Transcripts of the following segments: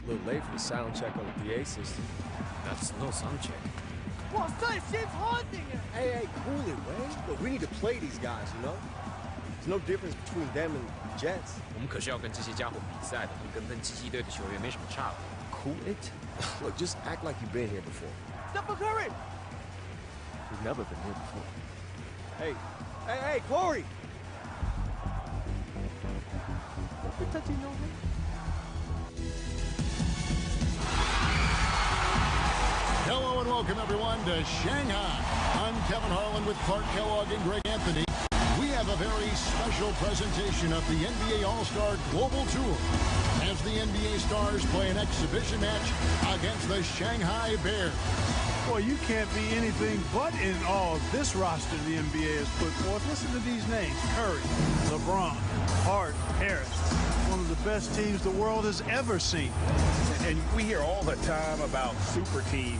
A little late for the sound check on the PA system. That's no sound check. Hey, cool it, man. Look, we need to play these guys, you know? There's no difference between them and the Jets. 我们可是要跟这些家伙比赛的，你跟喷气机队的球员没什么差别。Cool it? Look, just act like you've been here before. Step for Curry! We've never been here before. Hey, Corey! Don't be touching your hand. Hello and welcome everyone to Shanghai. I'm Kevin Harlan with Clark Kellogg and Greg Anthony. We have a very special presentation of the NBA All-Star Global Tour as the NBA Stars play an exhibition match against the Shanghai Bears. Boy, you can't be anything but in awe. This roster the NBA has put forth. Listen to these names: Curry, LeBron, Harden, Harris. One of the best teams the world has ever seen. And we hear all the time about super teams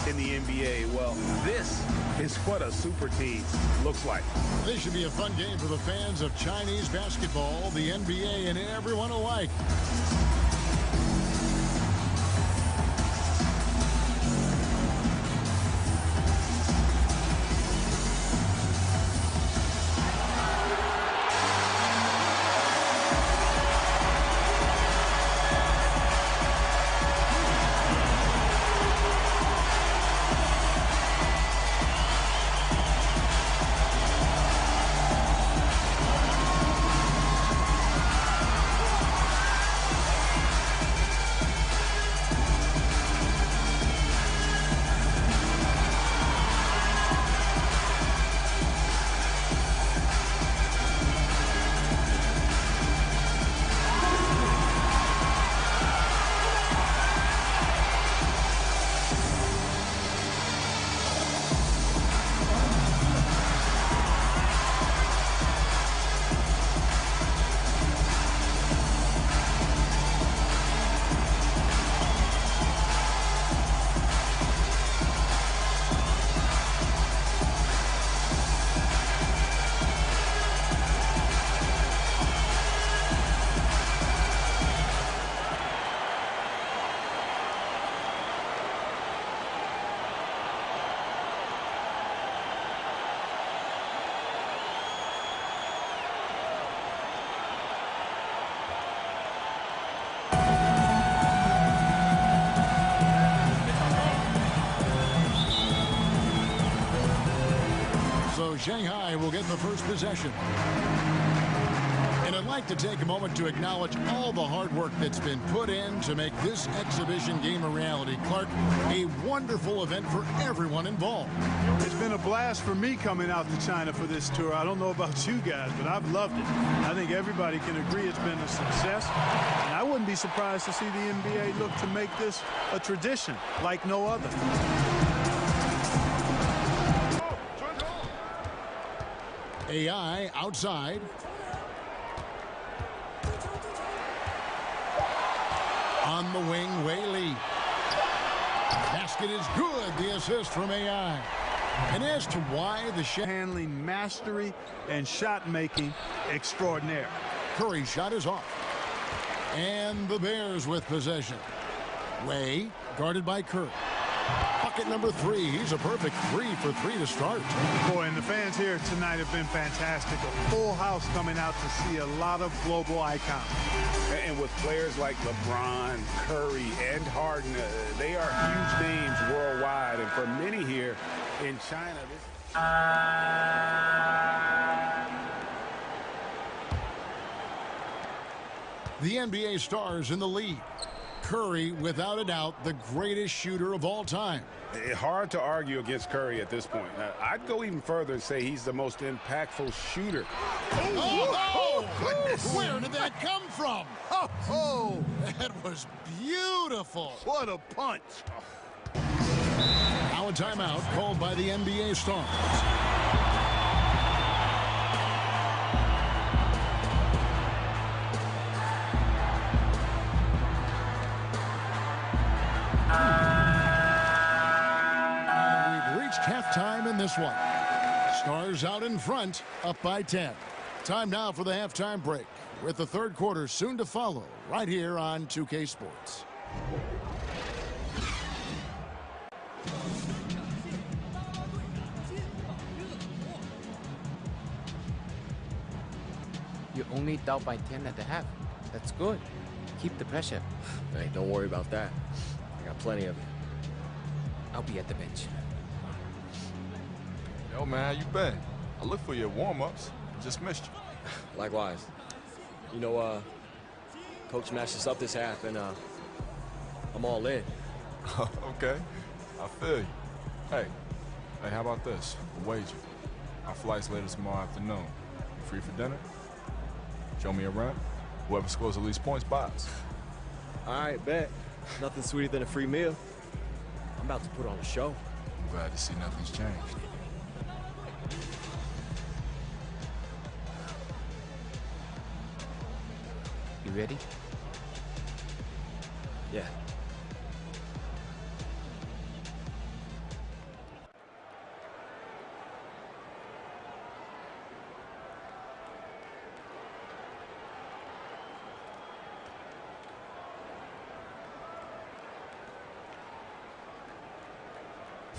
in the NBA. Well, this is what a super team looks like. This should be a fun game for the fans of Chinese basketball, the NBA, and everyone alike. Shanghai will get the first possession. And I'd like to take a moment to acknowledge all the hard work that's been put in to make this exhibition game a reality. Clark, a wonderful event for everyone involved. It's been a blast for me coming out to China for this tour. I don't know about you guys, but I've loved it. I think everybody can agree it's been a success. And I wouldn't be surprised to see the NBA look to make this a tradition like no other. AI outside. On the wing, Wei Lee. Basket is good. The assist from AI. And as to why the handling mastery and shot making extraordinaire. Curry's shot is off. And the Bears with possession. Wei guarded by Curry. Bucket number 3. He's a perfect 3 for 3 to start. Boy, and the fans here tonight have been fantastic. A full house coming out to see a lot of global icons. And with players like LeBron, Curry, and Harden, they are huge names worldwide. And for many here in China, the NBA Stars in the lead. Curry, without a doubt, the greatest shooter of all time. Hard to argue against Curry at this point. I'd go even further and say he's the most impactful shooter. Oh, goodness! Where did that come from? Oh, that was beautiful. What a punch. Now a timeout called by the NBA Stars. Halftime in this one. Stars out in front, up by 10. Time now for the halftime break, with the third quarter soon to follow, right here on 2K Sports. You're only down by 10 at the half. That's good. Keep the pressure. Hey, don't worry about that. I got plenty of it. I'll be at the bench. Yo, man, how you been? I looked for you at warm-ups. Just missed you. Likewise. You know, Coach matched us up this half, and I'm all in. Okay, I feel you. Hey, how about this? A wager. Our flight's later tomorrow afternoon. You free for dinner? Show me around. Whoever scores the least points buys. All right, bet. Nothing sweeter than a free meal. I'm about to put on a show. I'm glad to see nothing's changed. You ready? Yeah.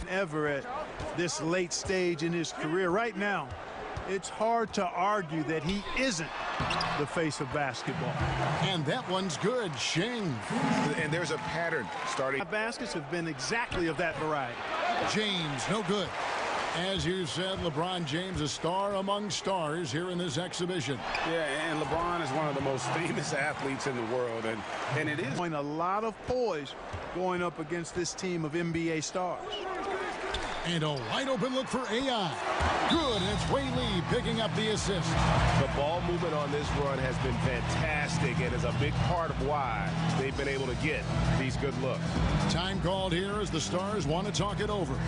Ever at this late stage in his career. Right now, it's hard to argue that he isn't the face of basketball. And that one's good. Shing. And there's a pattern starting. Baskets have been exactly of that variety. James, no good. As you said, LeBron James, a star among stars here in this exhibition. Yeah, and LeBron is one of the most famous athletes in the world, and it is. Showing a lot of poise going up against this team of NBA stars. And a wide open look for AI. Good, and it's Wei Lee picking up the assist. The ball movement on this run has been fantastic and is a big part of why they've been able to get these good looks. Time called here as the Stars want to talk it over.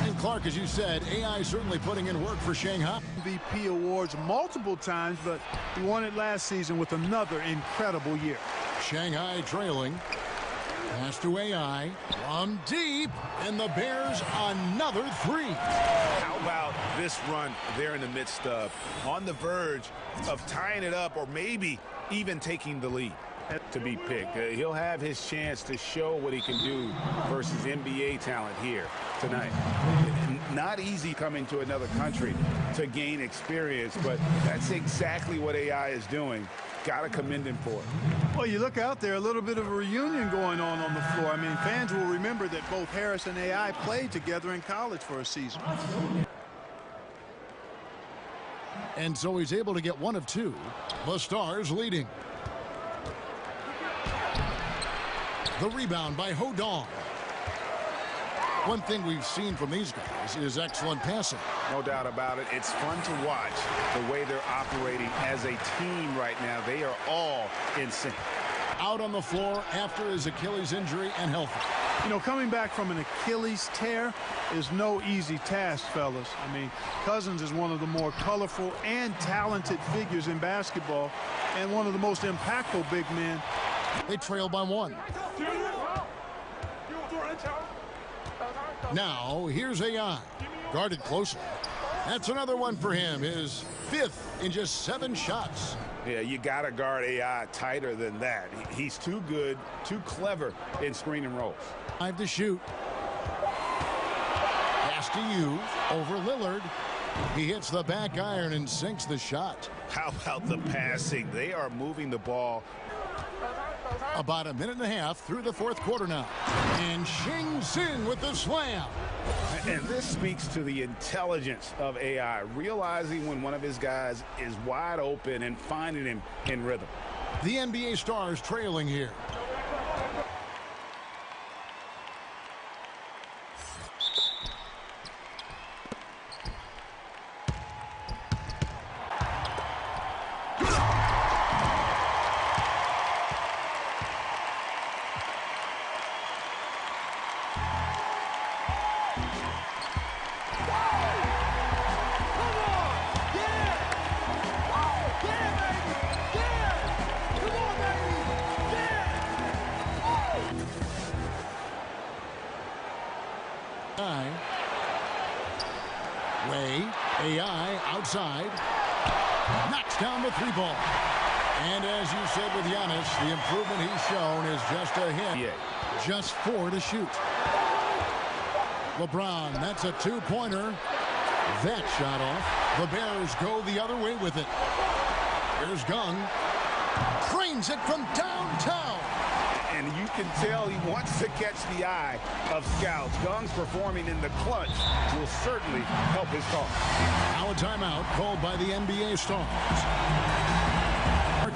And Clark, as you said, AI certainly putting in work for Shanghai. MVP awards multiple times, but he won it last season with another incredible year. Shanghai trailing. Pass to AI from deep, and the Bears another three. How about this run there in the midst of, on the verge of tying it up or maybe even taking the lead to be picked. He'll have his chance to show what he can do versus NBA talent here tonight. Not easy coming to another country to gain experience, but that's exactly what AI is doing. Got to commend him for it. Well, you look out there, a little bit of a reunion going on the floor. I mean, fans will remember that both Harris and AI played together in college for a season. And so he's able to get one of two. The Stars leading. The rebound by Hodong. One thing we've seen from these guys is excellent passing. No doubt about it. It's fun to watch the way they're operating as a team right now. They are all in sync. Out on the floor after his Achilles injury and healthy. You know, coming back from an Achilles tear is no easy task, fellas. I mean, Cousins is one of the more colorful and talented figures in basketball and one of the most impactful big men. They trail by one. Now, here's AI. Guarded closely. That's another one for him. His fifth in just 7 shots. Yeah, you got to guard AI tighter than that. He's too good, too clever in screen and rolls. 5 to shoot. Pass to you over Lillard. He hits the back iron and sinks the shot. How about the passing? They are moving the ball. About a minute and a half through the 4th quarter now. And Shing Sin with the slam. And this speaks to the intelligence of AI, realizing when one of his guys is wide open and finding him in rhythm. The NBA Stars trailing here. Way, AI outside, knocks down the 3 ball. And as you said with Giannis, the improvement he's shown is just a hit. Yeah. Just 4 to shoot. LeBron, that's a 2-pointer. That shot off. The Bears go the other way with it. Here's Gung. Trains it from downtown. And you can tell he wants to catch the eye of scouts. Gung's performing in the clutch will certainly help his cause. Now a timeout called by the NBA Stars.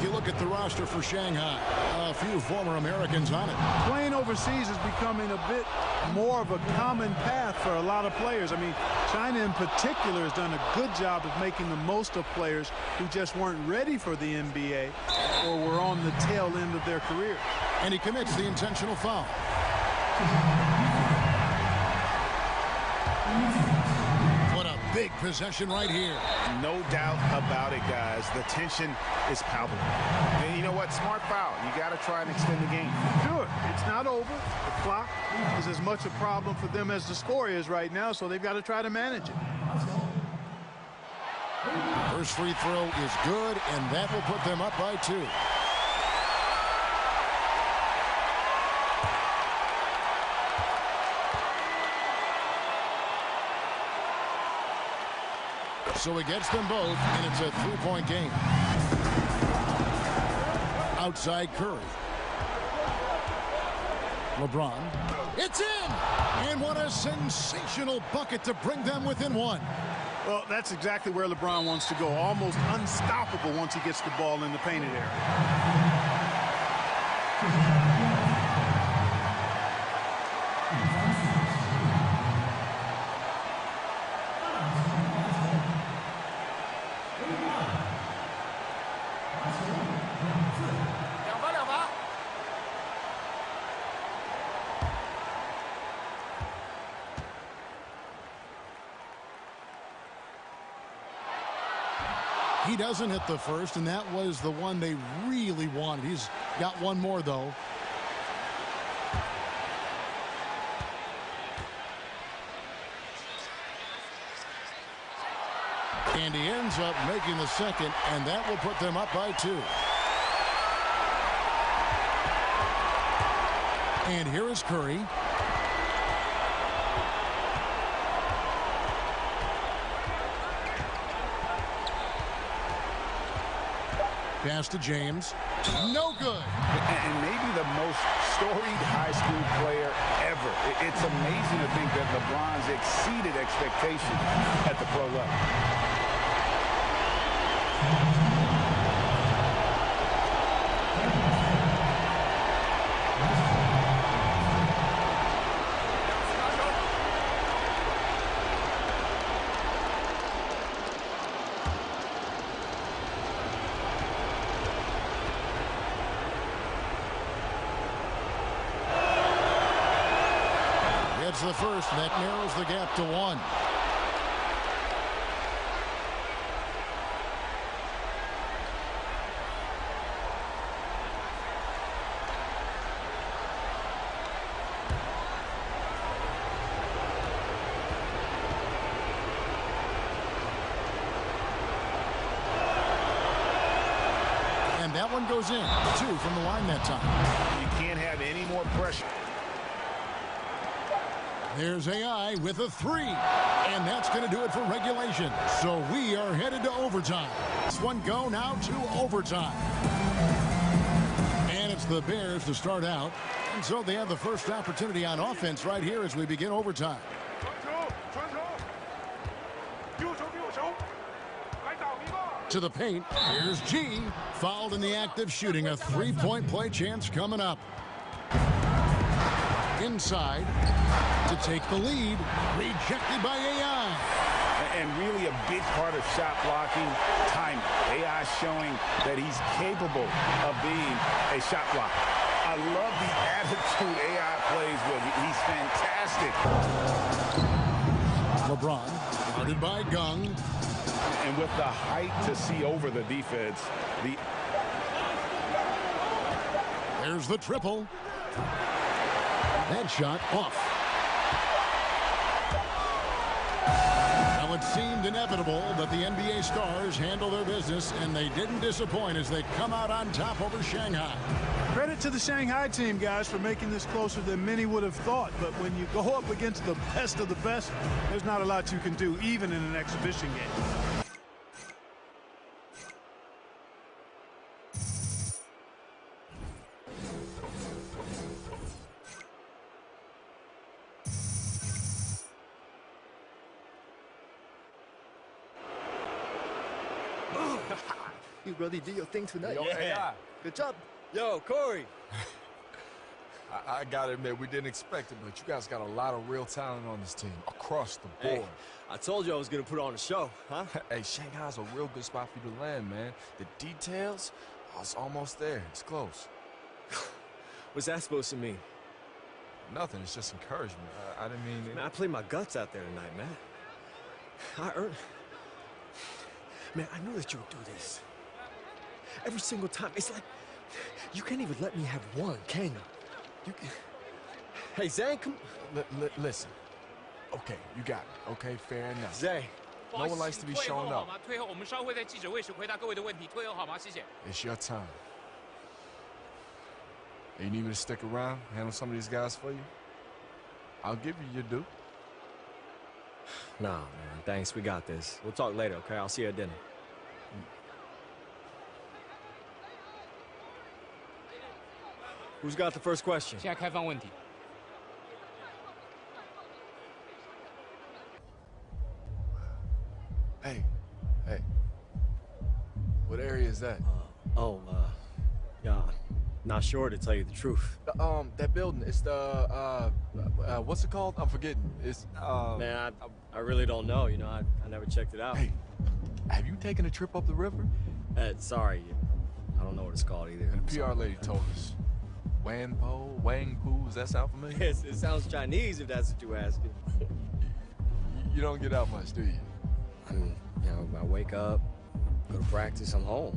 You look at the roster for Shanghai. A few former Americans on it. Playing overseas is becoming a bit more of a common path for a lot of players. I mean, China in particular has done a good job of making the most of players who just weren't ready for the NBA or were on the tail end of their career. And he commits the intentional foul. What a big possession right here. No doubt about it, guys. The tension is palpable. And you know what? Smart foul. You got to try and extend the game. Sure, it's not over. The clock is as much a problem for them as the score is right now, so they've got to try to manage it. First free throw is good, and that will put them up by 2. So he gets them both, and it's a 3-point game. Outside Curry. LeBron. It's in! And what a sensational bucket to bring them within 1. Well, that's exactly where LeBron wants to go. Almost unstoppable once he gets the ball in the painted area. He doesn't hit the first, and that was the one they really wanted. He's got one more, though. And he ends up making the second, and that will put them up by 2. And here is Curry. Pass to James. No good. And maybe the most storied high school player ever. It's amazing to think that LeBron's exceeded expectations at the pro level. The first, and that narrows the gap to 1. And that one goes in. 2 from the line that time. You can't have any more pressure. There's AI with a 3. And that's going to do it for regulation. So we are headed to overtime. This one go now to overtime. And it's the Bears to start out. And so they have the first opportunity on offense right here as we begin overtime. To the paint. Here's G. Fouled in the act of shooting. A 3-point play chance coming up. Inside to take the lead. Rejected by AI. And really a big part of shot blocking, timing. AI showing that he's capable of being a shot blocker. I love the attitude AI plays with. He's fantastic. LeBron, guarded by Gung. And with the height to see over the defense, There's the triple. That shot off. it seemed inevitable that the NBA stars handle their business, and they didn't disappoint as they come out on top over Shanghai. Credit to the Shanghai team, guys, for making this closer than many would have thought. But when you go up against the best of the best, there's not a lot you can do, even in an exhibition game. You really did your thing tonight. Yo, AI. Good job. Yo, Corey. I gotta admit, we didn't expect it, but you guys got a lot of real talent on this team, across the board. Hey, I told you I was going to put on a show, huh? Hey, Shanghai's a real good spot for you to land, man. The details, it's almost there. It's close. What's that supposed to mean? Nothing, it's just encouragement. I didn't mean... Man, I played my guts out there tonight, man. I earned... Man, I knew that you would do this. Every single time. It's like, you can't even let me have one, can you? You can... Hey, Zane, come... Listen. Okay, you got it. Okay, fair enough. Zane. No one likes to be shown up. 退后，我们稍后在记者会时回答各位的问题。退后好吗？谢谢。 It's your time. You need me to stick around, handle some of these guys for you? I'll give you your due. Nah, man, thanks. We got this. We'll talk later, okay? I'll see you at dinner. Who's got the first question? 现在开放问题。 Hey. What area is that? Yeah, not sure to tell you the truth. That building, it's the, what's it called? I'm forgetting. It's, Man, I really don't know, you know, I never checked it out. Hey, have you taken a trip up the river? Sorry, I don't know what it's called either. And the PR lady told us. Wangpu, does that sound familiar? Yes, it sounds Chinese if that's what you're asking. You don't get out much, do you? I mean, you know, I wake up, go to practice, I'm home.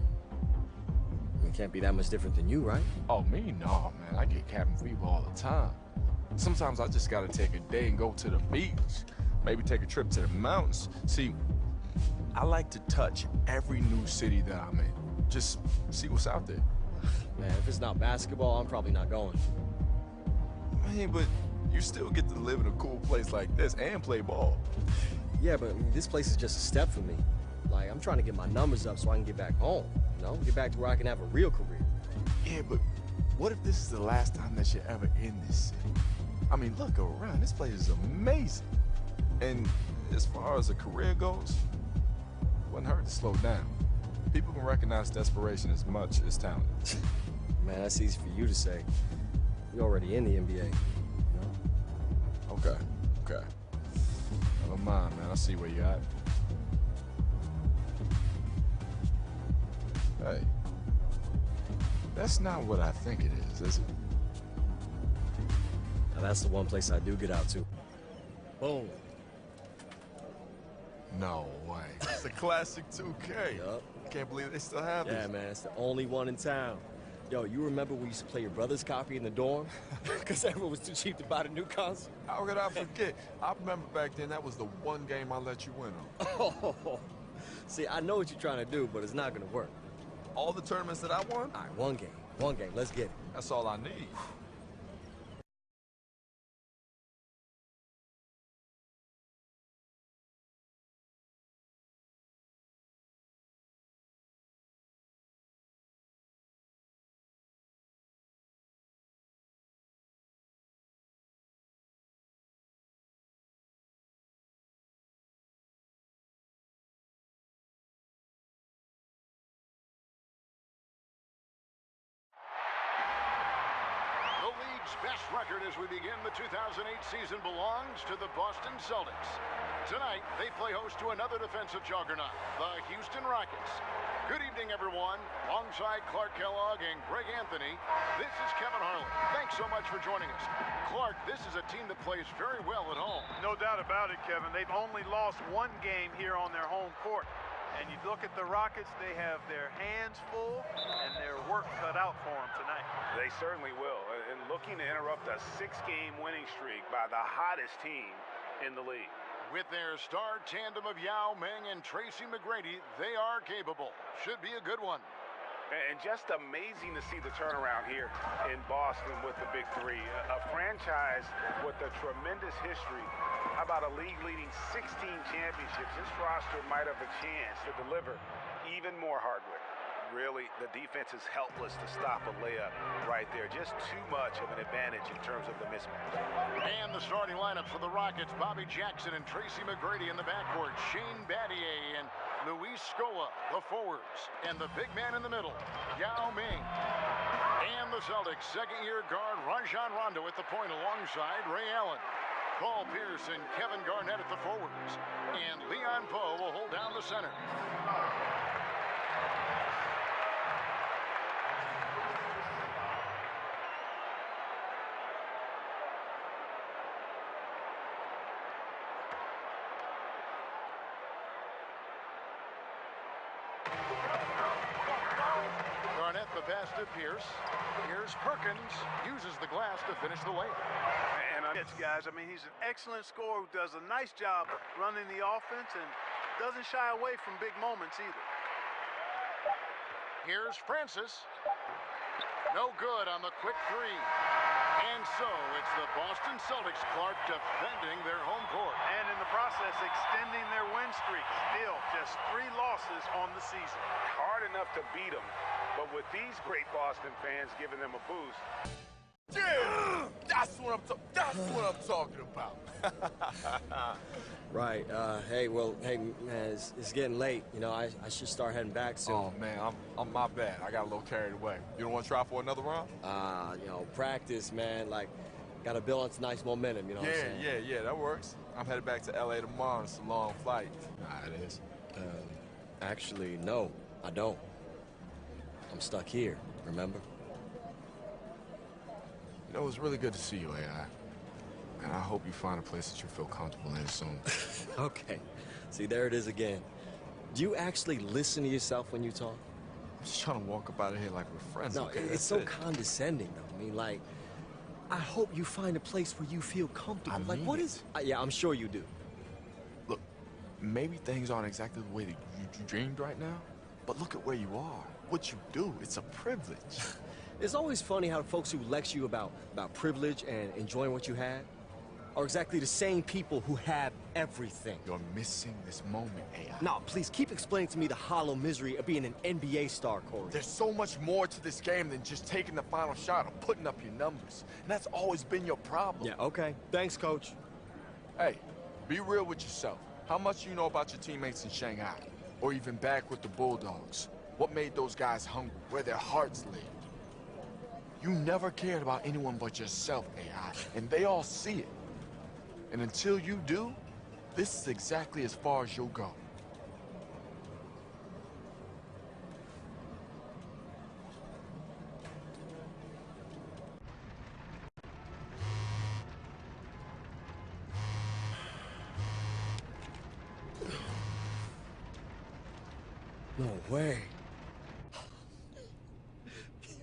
I mean, it can't be that much different than you, right? Oh, me? No, man. I get cabin fever all the time. Sometimes I just gotta take a day and go to the beach. Maybe take a trip to the mountains. See, I like to touch every new city that I'm in. Just see what's out there. Man, if it's not basketball, I'm probably not going. Man, but you still get to live in a cool place like this and play ball. Yeah, but I mean, this place is just a step for me. Like, I'm trying to get my numbers up so I can get back home, you know? Get back to where I can have a real career. Yeah, but what if this is the last time that you're ever in this city? I mean, look around. This place is amazing. And as far as a career goes, it wouldn't hurt to slow down. People can recognize desperation as much as talent. Man, that's easy for you to say. You're already in the NBA, you know? Okay. Never mind, man. I see where you're at. Hey, that's not what I think it is it? Now, that's the one place I do get out to. Boom. No way. It's the classic 2K. Yup. I can't believe they still have Yeah, this. man, it's the only one in town. Yo, you remember we used to play your brother's copy in the dorm? Because everyone was too cheap to buy the new console? How could I forget? I remember back then that was the one game I let you win on. Oh, see, I know what you're trying to do, but it's not going to work. All the tournaments that I won? All right, one game. Let's get it. That's all I need. The league's best record as we begin the 2008 season belongs to the Boston Celtics. Tonight, they play host to another defensive juggernaut, the Houston Rockets. Good evening, everyone. Alongside Clark Kellogg and Greg Anthony, this is Kevin Harlan. Thanks so much for joining us. Clark, this is a team that plays very well at home. No doubt about it, Kevin. They've only lost one game here on their home court. And you look at the Rockets, they have their hands full and their work cut out for them tonight. They certainly will. And looking to interrupt a 6-game winning streak by the hottest team in the league. With their star tandem of Yao Ming and Tracy McGrady, they are capable. Should be a good one. And just amazing to see the turnaround here in Boston with the big three. A franchise with a tremendous history. How about a league-leading 16 championships? This roster might have a chance to deliver even more hardware. Really, the defense is helpless to stop a layup right there. Just too much of an advantage in terms of the mismatch. And the starting lineups for the Rockets, Bobby Jackson and Tracy McGrady in the backcourt, Shane Battier and Luis Scola, the forwards, and the big man in the middle, Yao Ming. And the Celtics, second-year guard Rajon Rondo at the point alongside Ray Allen. Paul Pierce and Kevin Garnett at the forwards. And Leon Poe will hold down the center. Garnett the pass to Pierce. Here's Perkins. Uses the glass to finish the layup. And guys, I mean, he's an excellent scorer who does a nice job running the offense and doesn't shy away from big moments either. Here's Francis. No good on the quick three. And so it's the Boston Celtics, Clark, defending their home court. And in the process, extending their win streak. Still just 3 losses on the season. Hard enough to beat them, but with these great Boston fans giving them a boost. Yeah, that's what I'm talking about. Right. Hey, man, it's getting late. You know, I should start heading back soon. Oh man, I'm my bad. I got a little carried away. You don't want to try for another round? You know, practice, man. Like, got to build on some nice momentum. You know what I'm saying? Yeah, that works. I'm headed back to LA tomorrow. It's a long flight. It is. Actually, no, I don't. I'm stuck here. Remember? You know, it was really good to see you, AI. And I hope you find a place that you feel comfortable in soon. Okay. See, there it is again. Do you actually listen to yourself when you talk? I'm just trying to walk up out of here like we're friends. No, okay? it's so condescending, though. I mean, like, I hope you find a place where you feel comfortable. Like, what is... yeah, I'm sure you do. Look, maybe things aren't exactly the way that you dreamed right now, but look at where you are. What you do, it's a privilege. It's always funny how folks who lecture you about privilege and enjoying what you have are exactly the same people who have everything. You're missing this moment, AI. No, please keep explaining to me the hollow misery of being an NBA star, Corey. There's so much more to this game than just taking the final shot or putting up your numbers. And that's always been your problem. Yeah, okay. Thanks, Coach. Hey, be real with yourself. How much do you know about your teammates in Shanghai? Or even back with the Bulldogs? What made those guys hungry? Where their hearts lay? You never cared about anyone but yourself, AI, and they all see it. And until you do, this is exactly as far as you'll go. No way.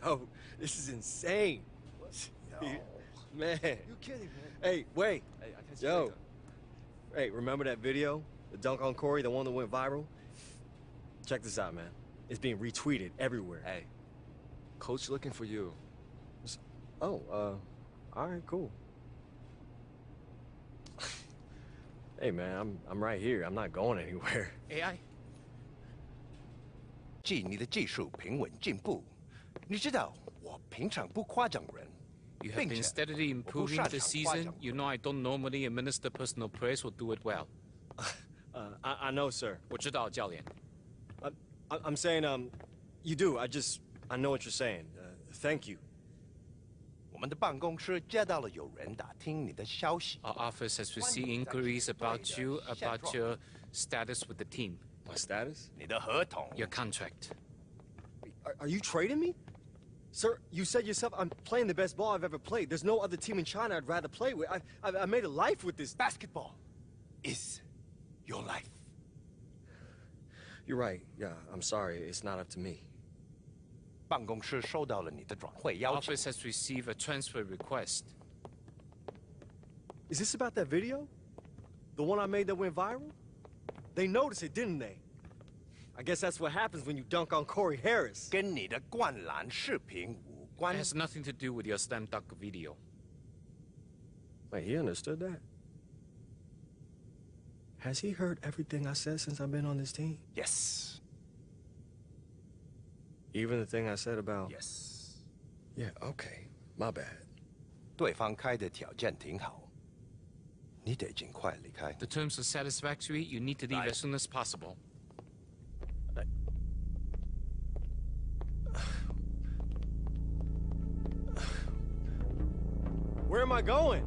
Yo, this is insane. No. Man. You kidding, man? Hey, wait. Hey, I catch you Yo. later. Hey, remember that video? The dunk on Corey, the one that went viral? Check this out, man. It's being retweeted everywhere. Hey, Coach looking for you. Oh, all right, cool. Hey, man, I'm right here. I'm not going anywhere. AI? 即你的技术平稳进步。你知道，我平常不夸奖人， You have been steadily improving this season. You know I don't normally administer personal praise or do it well. I know, sir. 我知道，教练。 I'm saying, you do. I know what you're saying. Thank you. 我们的办公室接到了有人打听你的消息。 Our office has received inquiries about you, about your status with the team. My status? 你的合同。 Your contract. Are you trading me? Sir, you said yourself I'm playing the best ball I've ever played. There's no other team in China I'd rather play with. I made a life with this. Basketball is your life. You're right. Yeah, I'm sorry. It's not up to me. 办公室收到了你的转会邀请。 Office has received a transfer request. Is this about that video? The one I made that went viral? They noticed it, didn't they? I guess that's what happens when you dunk on Corey Harris. 跟你的灌篮视频无关。 It has nothing to do with your slam dunk video. Wait, he understood that? Has he heard everything I said since I've been on this team? Yes. Even the thing I said about... Yes. Yeah, okay. My bad. 对方开的条件挺好，你得尽快离开。 The terms are satisfactory. You need to leave as soon as possible. Where am I going?